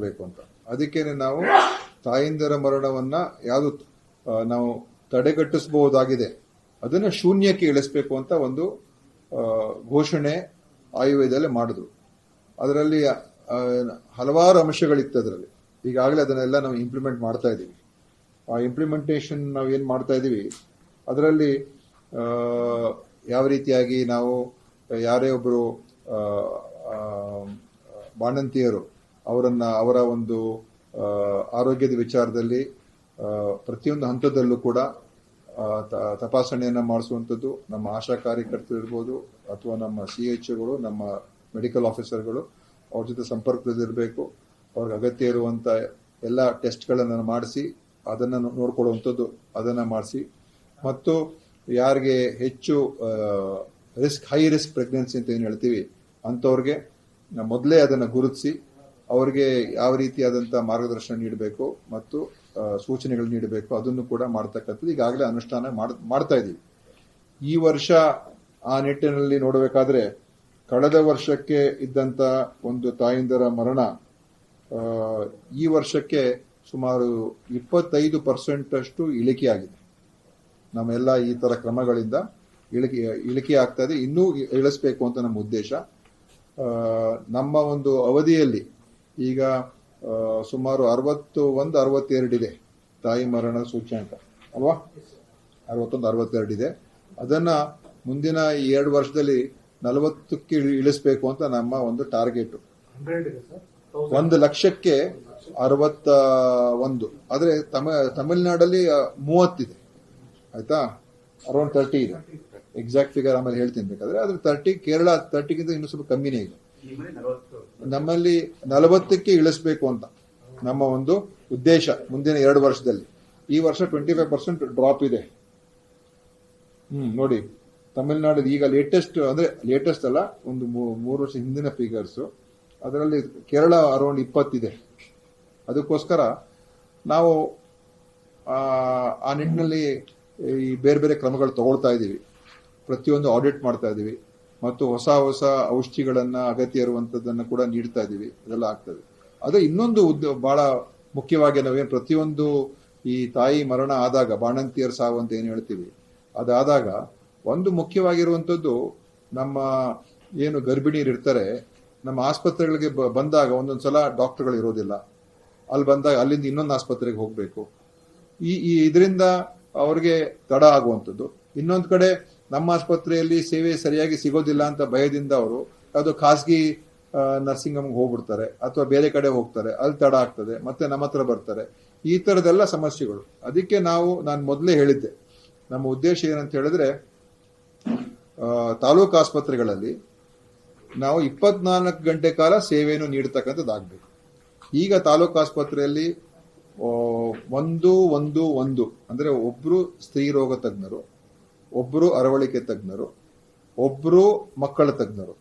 ಆಗಬೇಕು ಅಂತ. ಅದಕ್ಕೇನೆ ನಾವು ತಾಯಂದಿರ ಮರಣವನ್ನ ಯಾವುದು ನಾವು ತಡೆಗಟ್ಟಿಸಬಹುದಾಗಿದೆ ಅದನ್ನ ಶೂನ್ಯಕ್ಕೆ ಇಳಿಸಬೇಕು ಅಂತ ಒಂದು ಘೋಷಣೆ ಆಯುರ್ವೇದದಲ್ಲಿ ಮಾಡಿದ್ರು. ಅದರಲ್ಲಿ ಹಲವಾರು ಅಂಶಗಳಿತ್ತು. ಅದರಲ್ಲಿ ಈಗಾಗಲೇ ಅದನ್ನೆಲ್ಲ ನಾವು ಇಂಪ್ಲಿಮೆಂಟ್ ಮಾಡ್ತಾ ಇದ್ದೀವಿ. ಆ ಇಂಪ್ಲಿಮೆಂಟೇಷನ್ ನಾವು ಏನ್ ಮಾಡ್ತಾ ಇದ್ದೀವಿ, ಅದರಲ್ಲಿ ಯಾವ ರೀತಿಯಾಗಿ ನಾವು ಯಾರೇ ಒಬ್ಬರು ಬಾಣಂತಿಯರು ಅವರ ಒಂದು ಆರೋಗ್ಯದ ವಿಚಾರದಲ್ಲಿ ಪ್ರತಿಯೊಂದು ಹಂತದಲ್ಲೂ ಕೂಡ ತಪಾಸಣೆಯನ್ನ ಮಾಡಿಸುವಂಥದ್ದು ನಮ್ಮ ಆಶಾ ಕಾರ್ಯಕರ್ತರು ಇರ್ಬೋದು ಅಥವಾ ನಮ್ಮ CHOಗಳು, ನಮ್ಮ ಮೆಡಿಕಲ್ ಆಫೀಸರ್ಗಳು ಅವ್ರ ಜೊತೆ ಸಂಪರ್ಕದಲ್ಲಿರಬೇಕು. ಅವ್ರಿಗೆ ಅಗತ್ಯ ಇರುವಂತ ಎಲ್ಲ ಟೆಸ್ಟ್ಗಳನ್ನು ಮಾಡಿಸಿ ಅದನ್ನು ನೋಡ್ಕೊಳ್ಳುವಂಥದ್ದು ಅದನ್ನ ಮಾಡಿಸಿ, ಮತ್ತು ಯಾರಿಗೆ ಹೆಚ್ಚು ಹೈ ರಿಸ್ಕ್ ಪ್ರೆಗ್ನೆನ್ಸಿ ಅಂತ ಏನು ಹೇಳ್ತೀವಿ ಅಂಥವ್ರಿಗೆ ಮೊದಲೇ ಅದನ್ನು ಗುರುತಿಸಿ ಅವ್ರಿಗೆ ಯಾವ ರೀತಿಯಾದಂತಹ ಮಾರ್ಗದರ್ಶನ ನೀಡಬೇಕು ಮತ್ತು ಸೂಚನೆಗಳು ನೀಡಬೇಕು ಅದನ್ನು ಕೂಡ ಮಾಡ್ತಕ್ಕಂಥದ್ದು ಈಗಾಗಲೇ ಅನುಷ್ಠಾನ ಮಾಡ್ತಾ ಇದ್ದೀವಿ. ಈ ವರ್ಷ ಆ ನಿಟ್ಟಿನಲ್ಲಿ ನೋಡಬೇಕಾದ್ರೆ ಕಳೆದ ವರ್ಷಕ್ಕೆ ಇದ್ದಂತ ಒಂದು ತಾಯಂದಿರ ಮರಣ ಈ ವರ್ಷಕ್ಕೆ ಸುಮಾರು 25% ಅಷ್ಟು ಇಳಿಕೆಯಾಗಿದೆ. ನಮ್ಮೆಲ್ಲ ಈ ತರ ಕ್ರಮಗಳಿಂದ ಇಳಿಕೆ ಆಗ್ತಾ ಇದೆ. ಇನ್ನೂ ಇಳಿಸಬೇಕು ಅಂತ ನಮ್ಮ ಉದ್ದೇಶ. ನಮ್ಮ ಒಂದು ಅವಧಿಯಲ್ಲಿ ಈಗ ಸುಮಾರು 61-62 ಇದೆ ತಾಯಿ ಮರಣ ಸೂಚ್ಯಂಕ ಅಲ್ವಾ? 61-62 ಇದೆ. ಅದನ್ನ ಮುಂದಿನ 2 ವರ್ಷದಲ್ಲಿ 40ಕ್ಕೆ ಇಳಿಸಬೇಕು ಅಂತ ನಮ್ಮ ಒಂದು ಟಾರ್ಗೆಟ್. 1,00,000ಕ್ಕೆ 61. ಆದ್ರೆ ತಮಿಳುನಾಡಲ್ಲಿ 30 ಇದೆ. ಆಯ್ತಾ? ಅರೌಂಡ್ 30 ಇದೆ. ಎಕ್ಸಾಕ್ಟ್ ಫಿಗರ್ ಆಮೇಲೆ ಹೇಳ್ತೀನಿ ಬೇಕಾದ್ರೆ. ಆದ್ರೆ 30, ಕೇರಳ 30ಗಿಂತ ಇನ್ನೂ ಸ್ವಲ್ಪ ಕಮ್ಮಿನೇ ಇದೆ. ನಮ್ಮಲ್ಲಿ 40ಕ್ಕೆ ಇಳಿಸಬೇಕು ಅಂತ ನಮ್ಮ ಒಂದು ಉದ್ದೇಶ ಮುಂದಿನ 2 ವರ್ಷದಲ್ಲಿ. ಈ ವರ್ಷ 25% ಡ್ರಾಪ್ ಇದೆ. ನೋಡಿ, ತಮಿಳುನಾಡು ಈಗ ಲೇಟೆಸ್ಟ್ ಅಲ್ಲ, ಒಂದು 3 ವರ್ಷ ಹಿಂದಿನ ಫಿಗರ್ಸ್. ಅದರಲ್ಲಿ ಕೇರಳ ಅರೌಂಡ್ 20 ಇದೆ. ಅದಕ್ಕೋಸ್ಕರ ನಾವು ಆ ನಿಟ್ಟಿನಲ್ಲಿ ಈ ಬೇರೆ ಬೇರೆ ಕ್ರಮಗಳು ತಗೊಳ್ತಾ ಇದ್ದೀವಿ. ಪ್ರತಿಯೊಂದು ಆಡಿಟ್ ಮಾಡ್ತಾ ಇದ್ದೀವಿ ಮತ್ತು ಹೊಸ ಔಷಧಿಗಳನ್ನ ಅಗತ್ಯ ಇರುವಂತದ್ದನ್ನು ಕೂಡ ನೀಡ್ತಾ ಇದ್ದೀವಿ. ಇದೆಲ್ಲ ಆಗ್ತದೆ. ಅದೇ ಇನ್ನೊಂದು ಬಹಳ ಮುಖ್ಯವಾಗಿ ನಾವೇನು ಪ್ರತಿಯೊಂದು ಈ ತಾಯಿ ಮರಣ ಆದಾಗ, ಬಾಣಂತಿಯರ್ ಸಾವು ಅಂತ ಏನು ಹೇಳ್ತೀವಿ, ಅದಾದಾಗ ಒಂದು ಮುಖ್ಯವಾಗಿರುವಂತದ್ದು ನಮ್ಮ ಏನು ಗರ್ಭಿಣಿಯರು ಇರ್ತಾರೆ, ನಮ್ಮ ಆಸ್ಪತ್ರೆಗಳಿಗೆ ಬಂದಾಗ ಒಂದೊಂದ್ಸಲ ಡಾಕ್ಟರ್ಗಳು ಇರೋದಿಲ್ಲ. ಅಲ್ಲಿ ಬಂದಾಗ ಅಲ್ಲಿಂದ ಇನ್ನೊಂದು ಆಸ್ಪತ್ರೆಗೆ ಹೋಗ್ಬೇಕು. ಇದರಿಂದ ಅವ್ರಿಗೆ ತಡ ಆಗುವಂಥದ್ದು. ಇನ್ನೊಂದು ಕಡೆ ನಮ್ಮ ಆಸ್ಪತ್ರೆಯಲ್ಲಿ ಸೇವೆ ಸರಿಯಾಗಿ ಸಿಗೋದಿಲ್ಲ ಅಂತ ಭಯದಿಂದ ಅವರು ಅದು ಖಾಸಗಿ ನರ್ಸಿಂಗ್ ಹೋಮ್ಗೆ ಹೋಗ್ಬಿಡ್ತಾರೆ ಅಥವಾ ಬೇರೆ ಕಡೆ ಹೋಗ್ತಾರೆ. ಅಲ್ಲಿ ತಡ ಆಗ್ತದೆ, ಮತ್ತೆ ನಮ್ಮ ಹತ್ರ ಬರ್ತಾರೆ. ಈ ತರದೆಲ್ಲ ಸಮಸ್ಯೆಗಳು. ಅದಕ್ಕೆ ನಾನು ಮೊದಲೇ ಹೇಳಿದ್ದೆ, ನಮ್ಮ ಉದ್ದೇಶ ಏನಂತ ಹೇಳಿದ್ರೆ ತಾಲೂಕು ಆಸ್ಪತ್ರೆಗಳಲ್ಲಿ ನಾವು 24 ಗಂಟೆ ಕಾಲ ಸೇವೆಯನ್ನು ನೀಡತಕ್ಕಂಥದ್ದಾಗಬೇಕು. ಈಗ ತಾಲೂಕು ಆಸ್ಪತ್ರೆಯಲ್ಲಿ 1 ಅಂದ್ರೆ ಒಬ್ರು ಸ್ತ್ರೀ ರೋಗ ತಜ್ಞರು, ಒಬ್ರು ಅರವಳಿಕೆ ತಜ್ಞರು, ಒಬ್ರು ಮಕ್ಕಳ ತಜ್ಞರು,